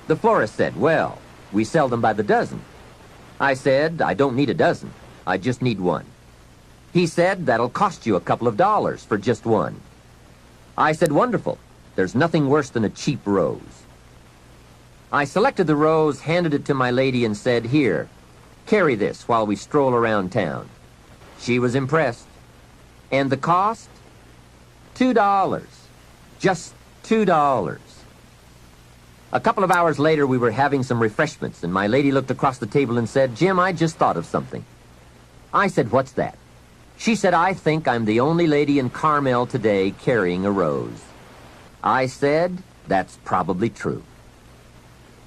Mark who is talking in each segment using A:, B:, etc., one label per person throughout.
A: The florist said, "Well, we sell them by the dozen." I said, "I don't need a dozen. I just need one." He said, "That'll cost you a couple of dollars for just one." I said, "Wonderful. There's nothing worse than a cheap rose." I selected the rose, handed it to my lady, and said, "Here, carry this while we stroll around town." She was impressed. And the cost? $2. Just $2. A couple of hours later, we were having some refreshments, and my lady looked across the table and said, "Jim, I just thought of something." I said, "What's that?" She said, "I think I'm the only lady in Carmel today carrying a rose." I said, "That's probably true."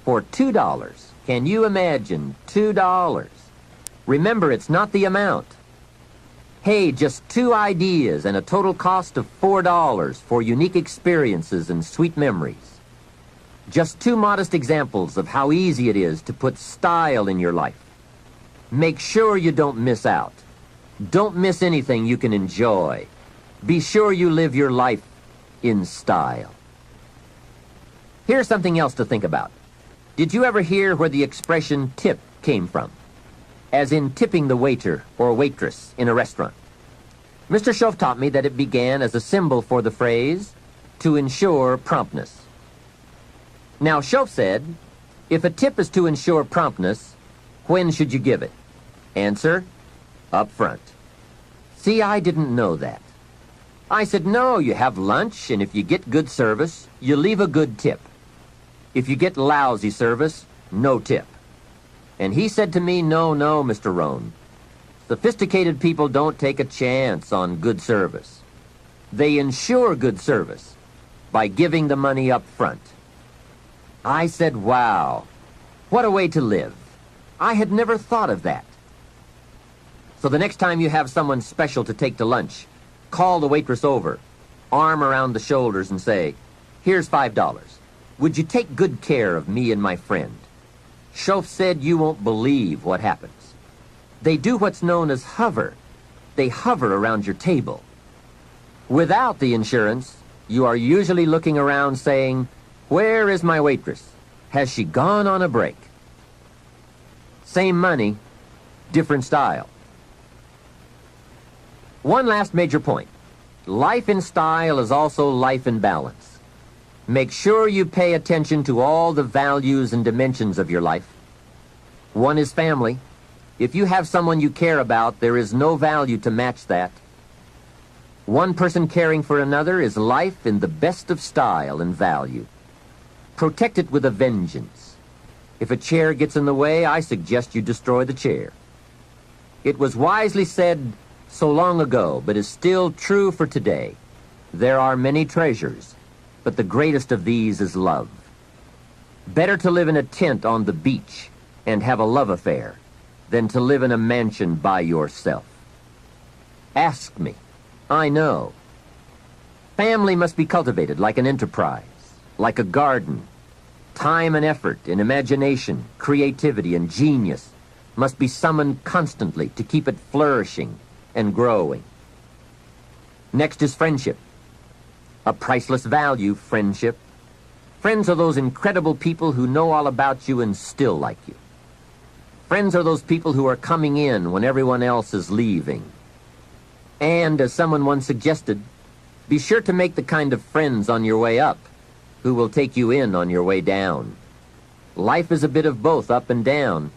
A: For $2, can you imagine $2? Remember, it's not the amount. Hey, just 2 ideas and a total cost of $4 for unique experiences and sweet memories. Just 2 modest examples of how easy it is to put style in your life. Make sure you don't miss out. Don't miss anything you can enjoy. Be sure you live your life in style. Here's something else to think about. Did you ever hear where the expression tip came from? As in tipping the waiter or waitress in a restaurant. Mr. Schoaf taught me that it began as a symbol for the phrase, "to ensure promptness." Now, Schoaf said, if a tip is to ensure promptness, when should you give it? Answer, up front. See, I didn't know that. I said, no, you have lunch, and if you get good service, you leave a good tip. If you get lousy service, no tip. And he said to me, no, Mr. Rohn. Sophisticated people don't take a chance on good service. They ensure good service by giving the money up front. I said, wow, what a way to live. I had never thought of that. So the next time you have someone special to take to lunch, call the waitress over, arm around the shoulders, and say, "Here's $5. Would you take good care of me and my friend?" Schoaf said you won't believe what happens. They do what's known as hover. They hover around your table. Without the insurance, you are usually looking around saying, "Where is my waitress? Has she gone on a break?" Same money, different style. One last major point. Life in style is also life in balance. Make sure you pay attention to all the values and dimensions of your life. One is family. If you have someone you care about, there is no value to match that. One person caring for another is life in the best of style and value. Protect it with a vengeance. If a chair gets in the way, I suggest you destroy the chair. It was wisely said so long ago, but is still true for today. There are many treasures, but the greatest of these is love. Better to live in a tent on the beach and have a love affair than to live in a mansion by yourself. Ask me. I know. Family must be cultivated like an enterprise, like a garden. Time and effort and imagination, creativity and genius must be summoned constantly to keep it flourishing and growing. Next is friendship. A priceless value, friendship. Friends are those incredible people who know all about you and still like you. Friends are those people who are coming in when everyone else is leaving. And, as someone once suggested, be sure to make the kind of friends on your way up who will take you in on your way down. Life is a bit of both up and down.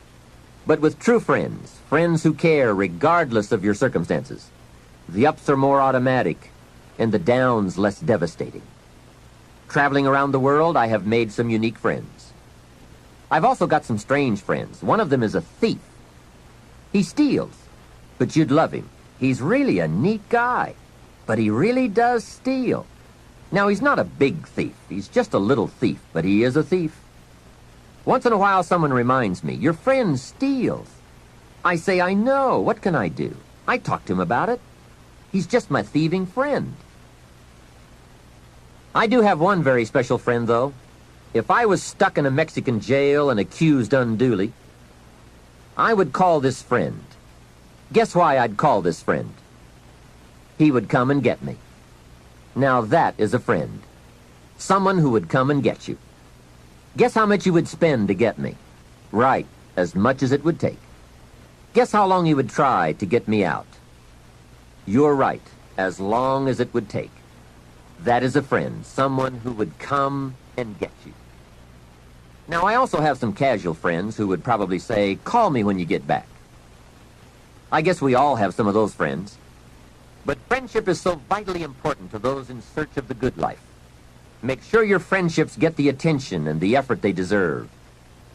A: But with true friends, friends who care regardless of your circumstances, the ups are more automatic and the downs less devastating. Traveling around the world, I have made some unique friends. I've also got some strange friends. One of them is a thief. He steals, but you'd love him. He's really a neat guy, but he really does steal. Now, he's not a big thief. He's just a little thief, but he is a thief. Once in a while, someone reminds me, "Your friend steals." I say, "I know. What can I do?" I talk to him about it. He's just my thieving friend. I do have one very special friend, though. If I was stuck in a Mexican jail and accused unduly, I would call this friend. Guess why I'd call this friend? He would come and get me. Now that is a friend. Someone who would come and get you. Guess how much you would spend to get me? Right, as much as it would take. Guess how long you would try to get me out? You're right, as long as it would take. That is a friend, someone who would come and get you. Now, I also have some casual friends who would probably say, call me when you get back. I guess we all have some of those friends. But friendship is so vitally important to those in search of the good life. Make sure your friendships get the attention and the effort they deserve.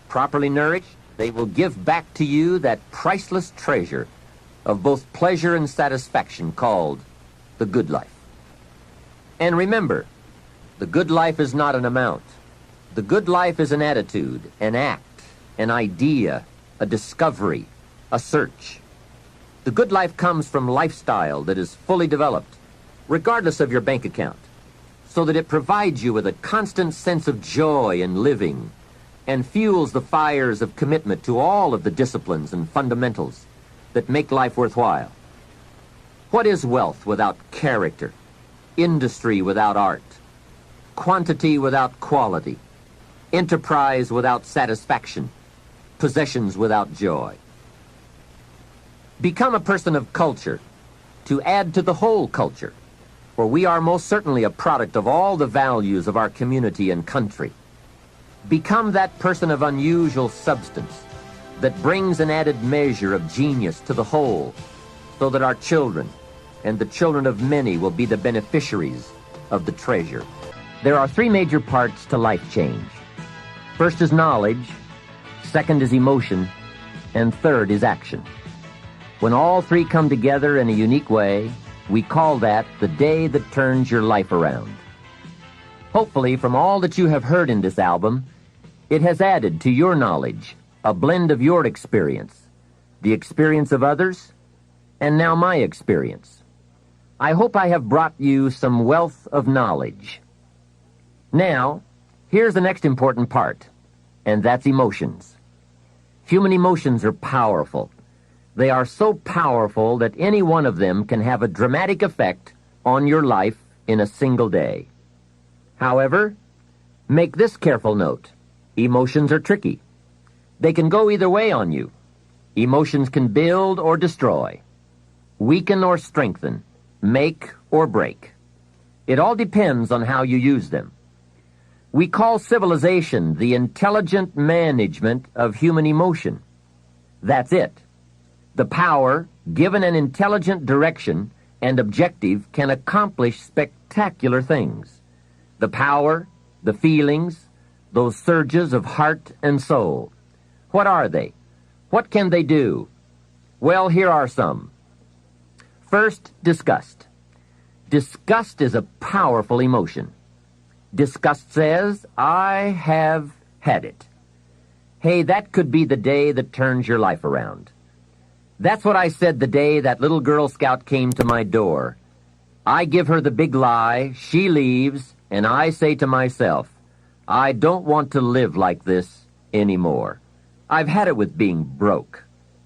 A: Properly nourished, they will give back to you that priceless treasure of both pleasure and satisfaction called the good life. And remember, the good life is not an amount. The good life is an attitude, an act, an idea, a discovery, a search. The good life comes from lifestyle that is fully developed, regardless of your bank account, so that it provides you with a constant sense of joy in living and fuels the fires of commitment to all of the disciplines and fundamentals that make life worthwhile. What is wealth without character? Industry without art? Quantity without quality? Enterprise without satisfaction? Possessions without joy? Become a person of culture to add to the whole culture, for we are most certainly a product of all the values of our community and country. Become that person of unusual substance that brings an added measure of genius to the whole, so that our children and the children of many will be the beneficiaries of the treasure. There are three major parts to life change. First is knowledge, second is emotion, and third is action. When all three come together in a unique way, we call that the day that turns your life around. Hopefully, from all that you have heard in this album, it has added to your knowledge a blend of your experience, the experience of others, and now my experience. I hope I have brought you some wealth of knowledge. Now, here's the next important part, and that's emotions. Human emotions are powerful. They are so powerful that any one of them can have a dramatic effect on your life in a single day. However, make this careful note. Emotions are tricky. They can go either way on you. Emotions can build or destroy, weaken or strengthen, make or break. It all depends on how you use them. We call civilization the intelligent management of human emotion. That's it. The power, given an intelligent direction and objective, can accomplish spectacular things. The power, the feelings, those surges of heart and soul. What are they? What can they do? Well, here are some. First, disgust. Disgust is a powerful emotion. Disgust says, I have had it. Hey, that could be the day that turns your life around. That's what I said the day that little Girl Scout came to my door. I give her the big lie, she leaves, and I say to myself, I don't want to live like this anymore. I've had it with being broke.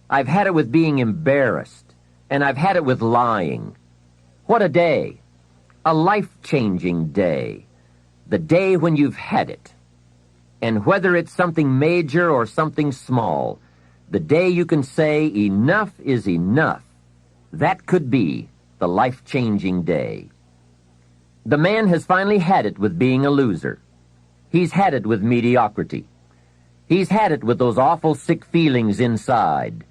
A: I've had it with being embarrassed. And I've had it with lying. What a day. A life-changing day. The day when you've had it. And whether it's something major or something small, the day you can say enough is enough, that could be the life-changing day. The man has finally had it with being a loser. He's had it with mediocrity. He's had it with those awful sick feelings inside,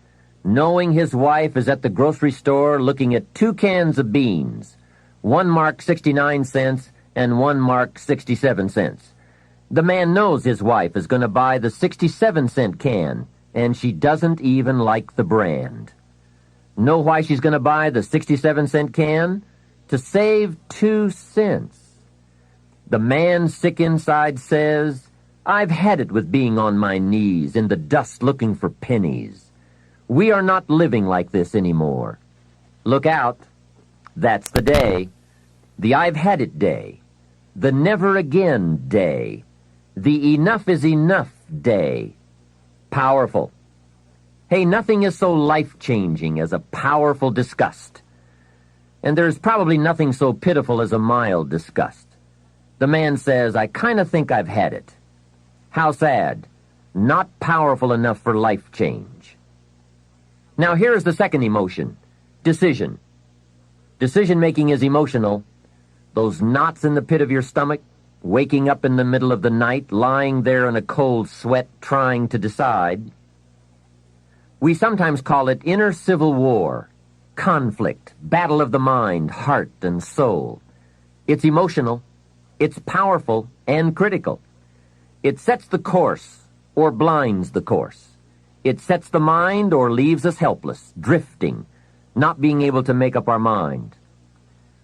A: knowing his wife is at the grocery store looking at 2 cans of beans, one marked 69 cents and one marked 67 cents. The man knows his wife is going to buy the 67-cent can, and she doesn't even like the brand. Know why she's going to buy the 67-cent can? To save 2 cents. The man sick inside says, I've had it with being on my knees in the dust looking for pennies. We are not living like this anymore. Look out. That's the day. The I've had it day. The never again day. The enough is enough day. Powerful. Hey, nothing is so life-changing as a powerful disgust. And there's probably nothing so pitiful as a mild disgust. The man says, I kind of think I've had it. How sad. Not powerful enough for life change. Now here is the second emotion, decision. Decision-making is emotional. Those knots in the pit of your stomach, waking up in the middle of the night, lying there in a cold sweat, trying to decide. We sometimes call it inner civil war, conflict, battle of the mind, heart, and soul. It's emotional, it's powerful, and critical. It sets the course or blinds the course. It sets the mind or leaves us helpless, drifting, not being able to make up our mind.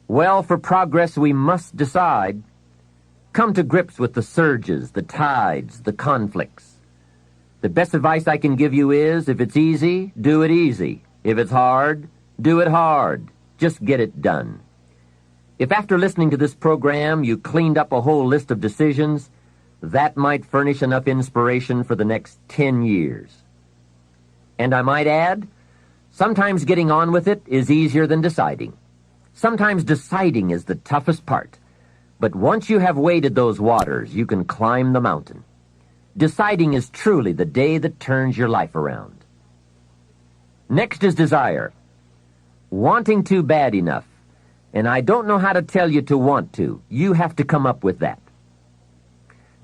A: Well, for progress, we must decide. Come to grips with the surges, the tides, the conflicts. The best advice I can give you is, if it's easy, do it easy. If it's hard, do it hard. Just get it done. If after listening to this program you cleaned up a whole list of decisions, that might furnish enough inspiration for the next 10 years. And I might add, sometimes getting on with it is easier than deciding. Sometimes deciding is the toughest part. But once you have waded those waters, you can climb the mountain. Deciding is truly the day that turns your life around. Next is desire. Wanting to bad enough. And I don't know how to tell you to want to. You have to come up with that.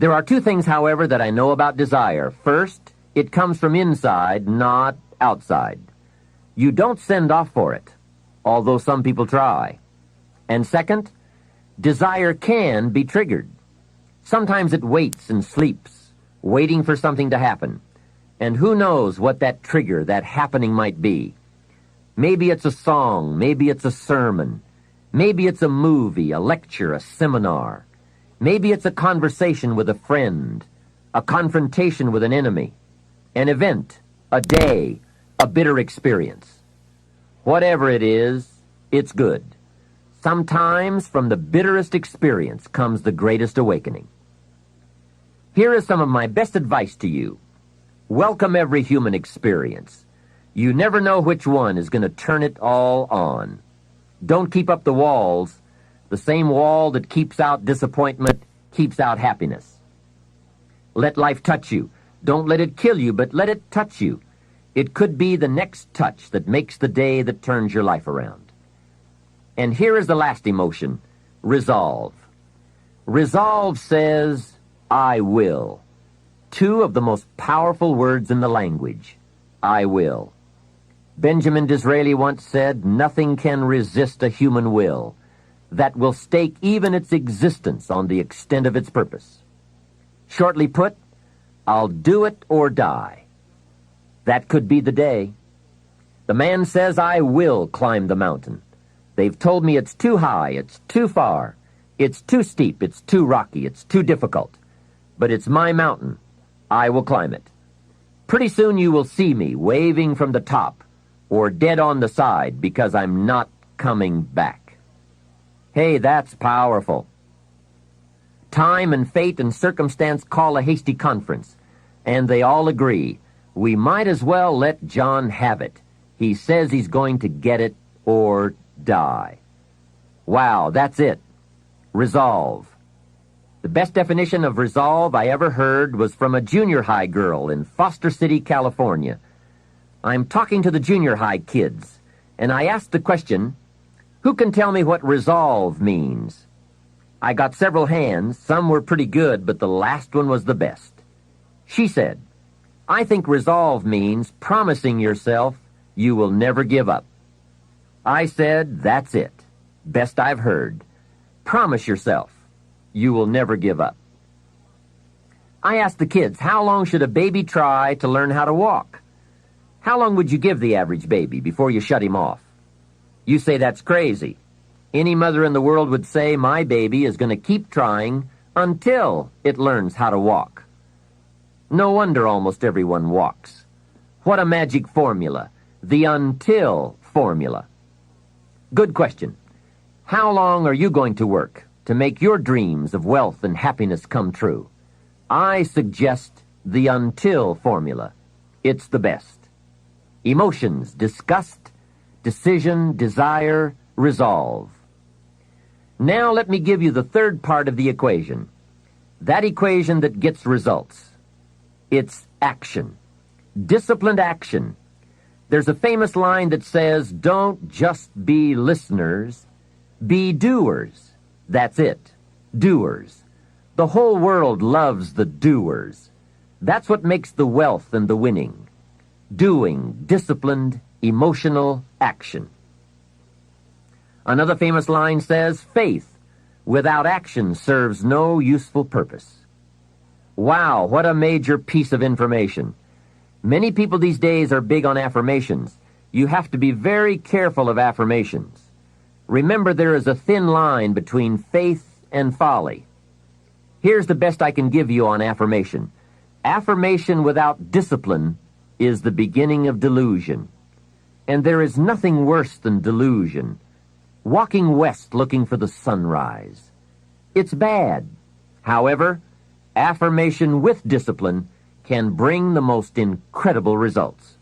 A: There are two things, however, that I know about desire. First, it comes from inside, not outside. You don't send off for it, although some people try. And second, desire can be triggered. Sometimes it waits and sleeps, waiting for something to happen. And who knows what that trigger, that happening might be. Maybe it's a song, maybe it's a sermon, maybe it's a movie, a lecture, a seminar. Maybe it's a conversation with a friend, a confrontation with an enemy, an event, a day, a bitter experience. Whatever it is, it's good. Sometimes from the bitterest experience comes the greatest awakening. Here is some of my best advice to you. Welcome every human experience. You never know which one is going to turn it all on. Don't keep up the walls. The same wall that keeps out disappointment keeps out happiness. Let life touch you. Don't let it kill you, but let it touch you. It could be the next touch that makes the day that turns your life around. And here is the last emotion, resolve. Resolve says, I will. Two of the most powerful words in the language, I will. Benjamin Disraeli once said, nothing can resist a human will that will stake even its existence on the extent of its purpose. Shortly put, I'll do it or die. That could be the day. The man says, I will climb the mountain. They've told me it's too high, it's too far, it's too steep, it's too rocky, it's too difficult. But it's my mountain. I will climb it. Pretty soon you will see me waving from the top or dead on the side because I'm not coming back. Hey, that's powerful. Time and fate and circumstance call a hasty conference, and they all agree. We might as well let John have it. He says he's going to get it or die. Wow, that's it. Resolve. The best definition of resolve I ever heard was from a junior high girl in Foster City, California. I'm talking to the junior high kids, and I asked the question, who can tell me what resolve means? I got several hands. Some were pretty good, but the last one was the best. She said, I think resolve means promising yourself you will never give up. I said, that's it. Best I've heard. Promise yourself you will never give up. I asked the kids, how long should a baby try to learn how to walk? How long would you give the average baby before you shut him off? You say that's crazy. Any mother in the world would say my baby is going to keep trying until it learns how to walk. No wonder almost everyone walks. What a magic formula, the until formula. Good question. How long are you going to work to make your dreams of wealth and happiness come true? I suggest the until formula. It's the best. Emotions, disgust, decision, desire, resolve. Now let me give you the third part of the equation. That equation that gets results. It's action. Disciplined action. There's a famous line that says, "Don't just be listeners, be doers." That's it. Doers. The whole world loves the doers. That's what makes the wealth and the winning. Doing, disciplined, emotional action. Another famous line says, "Faith without action serves no useful purpose." Wow, what a major piece of information. Many people these days are big on affirmations. You have to be very careful of affirmations. Remember, there is a thin line between faith and folly. Here's the best I can give you on affirmation. Affirmation without discipline is the beginning of delusion. And there is nothing worse than delusion. Walking west looking for the sunrise. It's bad. However, affirmation with discipline can bring the most incredible results.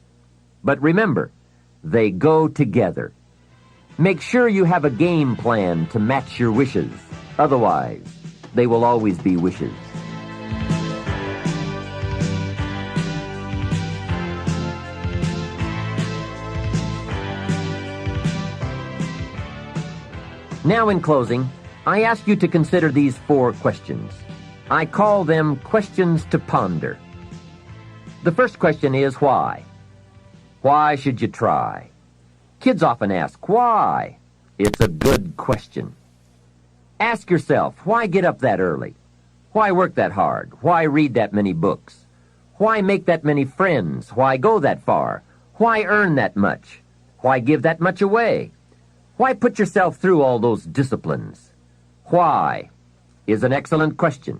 A: But remember, they go together. Make sure you have a game plan to match your wishes. Otherwise, they will always be wishes. Now, in closing, I ask you to consider these 4 questions. I call them questions to ponder. The first question is why? Why should you try? Kids often ask, why? It's a good question. Ask yourself, why get up that early? Why work that hard? Why read that many books? Why make that many friends? Why go that far? Why earn that much? Why give that much away? Why put yourself through all those disciplines? Why is an excellent question.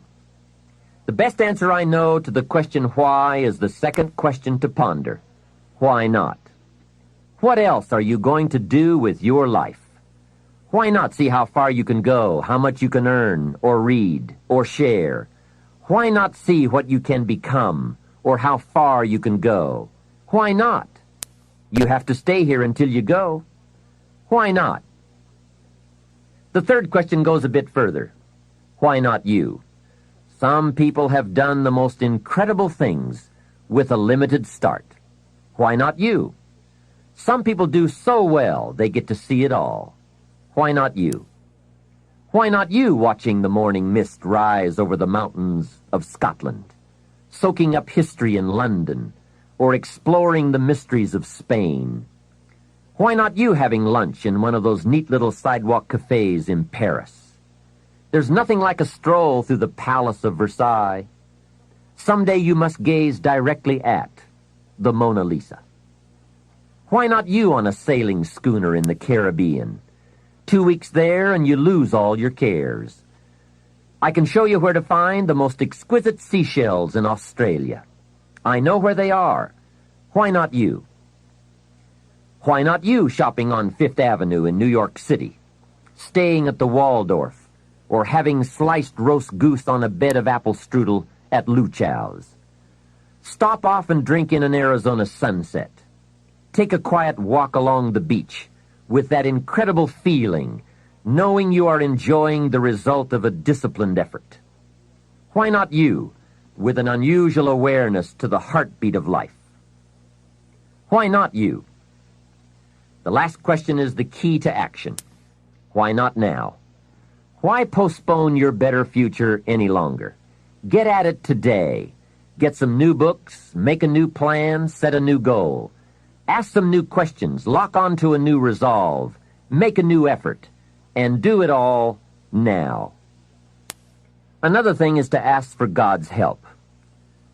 A: The best answer I know to the question why is the second question to ponder. Why not? What else are you going to do with your life? Why not see how far you can go, how much you can earn, or read, or share? Why not see what you can become, or how far you can go? Why not? You have to stay here until you go. Why not? The third question goes a bit further. Why not you? Some people have done the most incredible things with a limited start. Why not you? Some people do so well they get to see it all. Why not you? Why not you watching the morning mist rise over the mountains of Scotland, soaking up history in London, or exploring the mysteries of Spain? Why not you having lunch in one of those neat little sidewalk cafes in Paris? There's nothing like a stroll through the Palace of Versailles. Someday you must gaze directly at the Mona Lisa. Why not you on a sailing schooner in the Caribbean? 2 weeks there and you lose all your cares. I can show you where to find the most exquisite seashells in Australia. I know where they are. Why not you? Why not you shopping on Fifth Avenue in New York City, staying at the Waldorf, or having sliced roast goose on a bed of apple strudel at Luchow's? Stop off and drink in an Arizona sunset. Take a quiet walk along the beach with that incredible feeling, knowing you are enjoying the result of a disciplined effort. Why not you, with an unusual awareness to the heartbeat of life? Why not you? The last question is the key to action. Why not now? Why postpone your better future any longer? Get at it today. Get some new books, make a new plan, set a new goal. Ask some new questions, lock onto a new resolve, make a new effort, and do it all now. Another thing is to ask for God's help,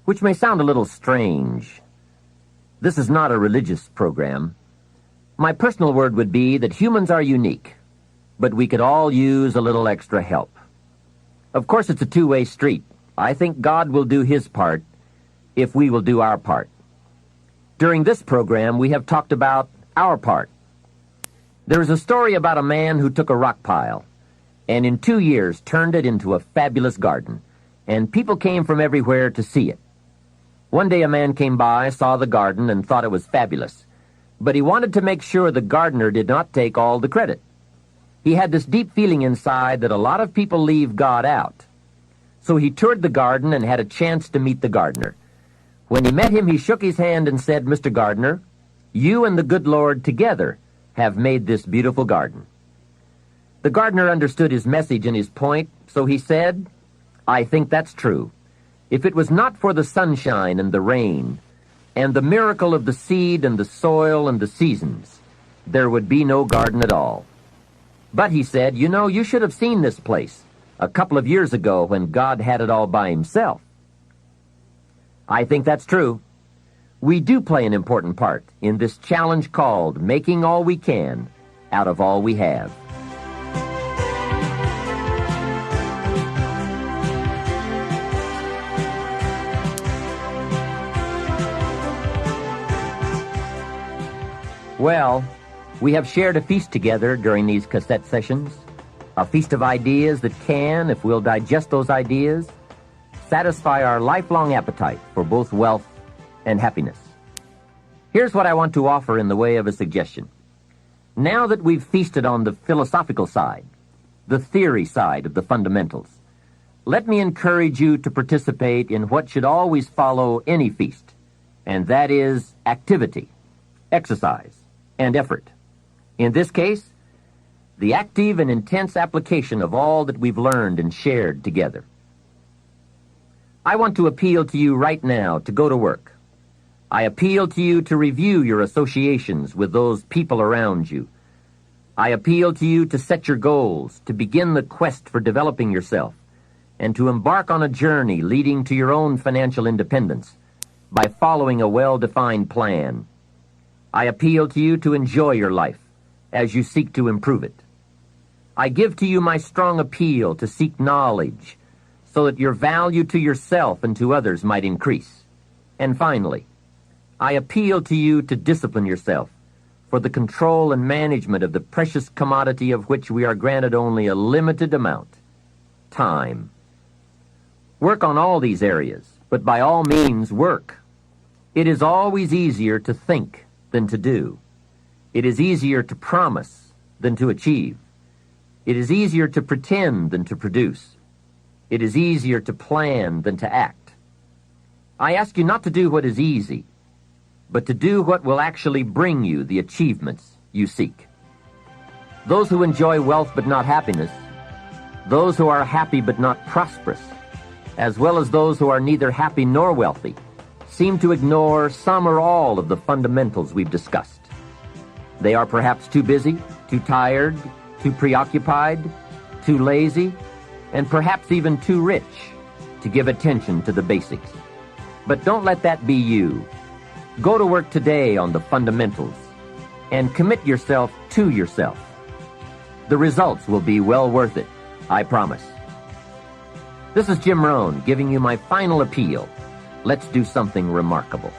A: which may sound a little strange. This is not a religious program. My personal word would be that humans are unique, but we could all use a little extra help. Of course, it's a two-way street. I think God will do His part if we will do our part. During this program, we have talked about our part. There is a story about a man who took a rock pile and in 2 years turned it into a fabulous garden, and people came from everywhere to see it. One day a man came by, saw the garden, and thought it was fabulous, but he wanted to make sure the gardener did not take all the credit. He had this deep feeling inside that a lot of people leave God out. So he toured the garden and had a chance to meet the gardener. When he met him, he shook his hand and said, "Mr. Gardener, you and the good Lord together have made this beautiful garden." The gardener understood his message and his point, so he said, "I think that's true. If it was not for the sunshine and the rain, and the miracle of the seed and the soil and the seasons, there would be no garden at all. But," he said, "you know, you should have seen this place a couple of years ago when God had it all by himself." I think that's true. We do play an important part in this challenge called making all we can out of all we have. Well, we have shared a feast together during these cassette sessions, a feast of ideas that can, if we'll digest those ideas, satisfy our lifelong appetite for both wealth and happiness. Here's what I want to offer in the way of a suggestion. Now that we've feasted on the philosophical side, the theory side of the fundamentals, let me encourage you to participate in what should always follow any feast, and that is activity, exercise, and effort. In this case, the active and intense application of all that we've learned and shared together. I want to appeal to you right now to go to work. I appeal to you to review your associations with those people around you. I appeal to you to set your goals, to begin the quest for developing yourself, and to embark on a journey leading to your own financial independence by following a well-defined plan. I appeal to you to enjoy your life as you seek to improve it. I give to you my strong appeal to seek knowledge so that your value to yourself and to others might increase. And finally, I appeal to you to discipline yourself for the control and management of the precious commodity of which we are granted only a limited amount, time. Work on all these areas, but by all means work. It is always easier to think than to do. It is easier to promise than to achieve. It is easier to pretend than to produce. It is easier to plan than to act. I ask you not to do what is easy, but to do what will actually bring you the achievements you seek. Those who enjoy wealth but not happiness, those who are happy but not prosperous, as well as those who are neither happy nor wealthy, seem to ignore some or all of the fundamentals we've discussed. They are perhaps too busy, too tired, too preoccupied, too lazy, and perhaps even too rich to give attention to the basics. But don't let that be you. Go to work today on the fundamentals and commit yourself to yourself. The results will be well worth it, I promise. This is Jim Rohn giving you my final appeal. Let's do something remarkable.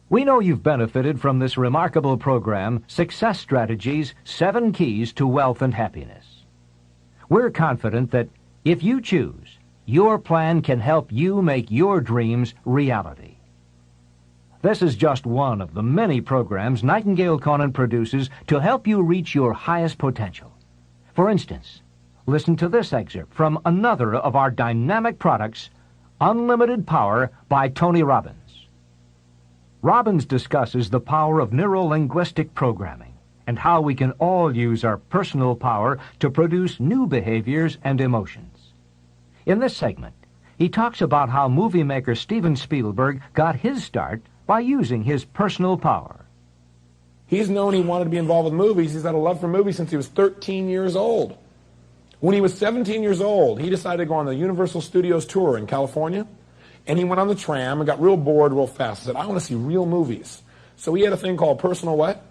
B: We know you've benefited from this remarkable program, Success Strategies, 7 Keys to Wealth and Happiness. We're confident that if you choose, your plan can help you make your dreams reality. This is just one of the many programs Nightingale Conant produces to help you reach your highest potential. For instance, listen to this excerpt from another of our dynamic products, Unlimited Power by Tony Robbins. Robbins discusses the power of neuro-linguistic programming and how we can all use our personal power to produce new behaviors and emotions. In this segment, he talks about how movie maker Steven Spielberg got his start by using his personal power.
C: He's known he wanted to be involved with movies. He's had a love for movies since he was 13 years old. When he was 17 years old, he decided to go on the Universal Studios tour in California. And he went on the tram and got real bored real fast. He said, I want to see real movies. So he had a thing called personal what?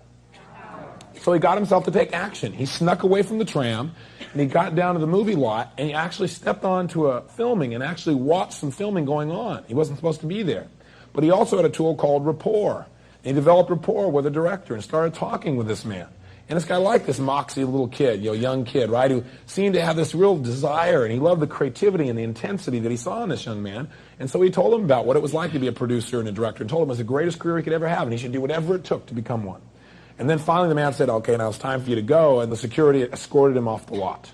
C: So he got himself to take action. He snuck away from the tram, and he got down to the movie lot, and he actually stepped onto a filming and actually watched some filming going on. He wasn't supposed to be there. But he also had a tool called rapport. And he developed rapport with the director and started talking with this man. And this guy liked this moxie little kid, young kid, right, who seemed to have this real desire, and he loved the creativity and the intensity that he saw in this young man. And so he told him about what it was like to be a producer and a director, and told him it was the greatest career he could ever have, and he should do whatever it took to become one. And then finally the man said, okay, now it's time for you to go, and the security escorted him off the lot.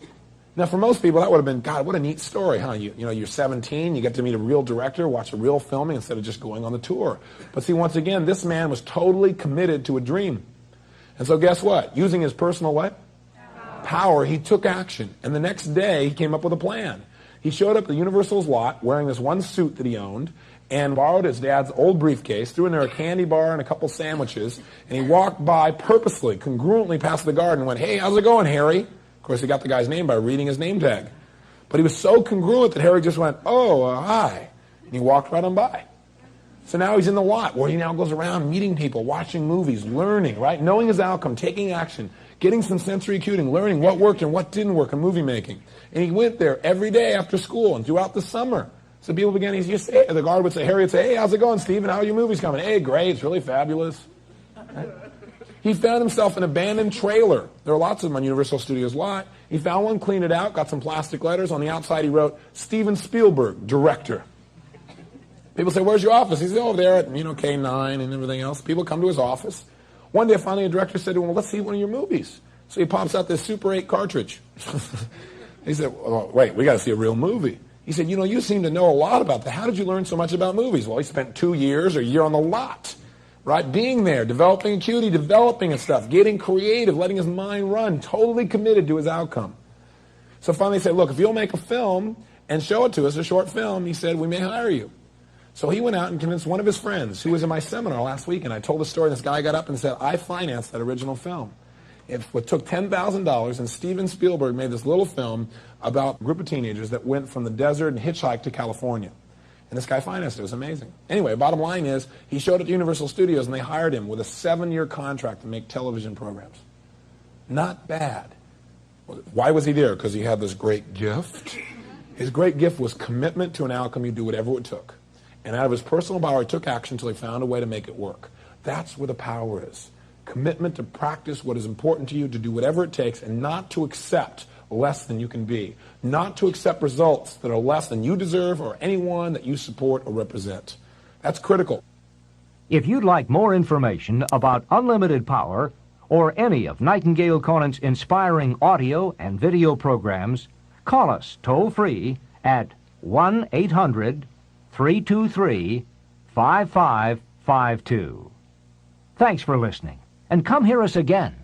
C: Now, for most people, that would have been, God, what a neat story, huh? You're 17, you get to meet a real director, watch a real filming instead of just going on the tour. But see, once again, this man was totally committed to a dream. And so guess what? Using his personal what? Power, he took action. And the next day, he came up with a plan. He showed up at Universal's lot wearing this one suit that he owned and borrowed his dad's old briefcase, threw in there a candy bar and a couple sandwiches, and he walked by purposely, congruently past the garden and went, hey, how's it going, Harry? Of course, he got the guy's name by reading his name tag. But he was so congruent that Harry just went, oh, hi. And he walked right on by. So now he's in the lot where he now goes around meeting people, watching movies, learning, right? Knowing his outcome, taking action, getting some sensory acuting, learning what worked and what didn't work in movie making. And he went there every day after school and throughout the summer. So people began, the guard would say, Harry would say, hey, how's it going, Stephen? How are your movies coming? Hey, great, it's really fabulous. Right? He found himself an abandoned trailer. There are lots of them on Universal Studios lot. He found one, cleaned it out, got some plastic letters. On the outside he wrote, Steven Spielberg, director. People say, where's your office? He said, over there at, K9 and everything else. People come to his office. One day finally a director said to him, well, let's see one of your movies. So he pops out this Super 8 cartridge. He said, well, wait, we got to see a real movie. He said, you seem to know a lot about that. How did you learn so much about movies? Well, he spent 2 years or a year on the lot. Right? Being there, developing acuity, developing his stuff, getting creative, letting his mind run, totally committed to his outcome. So finally he said, look, if you'll make a film and show it to us, a short film, he said, we may hire you. So he went out and convinced one of his friends who was in my seminar last week, and I told the story, and this guy got up and said, I financed that original film. It took $10,000, and Steven Spielberg made this little film about a group of teenagers that went from the desert and hitchhiked to California. And this guy financed it. It was amazing. Anyway, bottom line is, he showed up at Universal Studios, and they hired him with a 7-year contract to make television programs. Not bad. Why was he there? Because he had this great gift. His great gift was commitment to an outcome. He'd do whatever it took. And out of his personal power, he took action until he found a way to make it work. That's where the power is. Commitment to practice what is important to you, to do whatever it takes, and not to accept less than you can be. Not to accept results that are less than you deserve or anyone that you support or represent. That's critical.
B: If you'd like more information about unlimited power or any of Nightingale Conant's inspiring audio and video programs, call us toll-free at 1-800-323-5552. Thanks for listening, and come hear us again.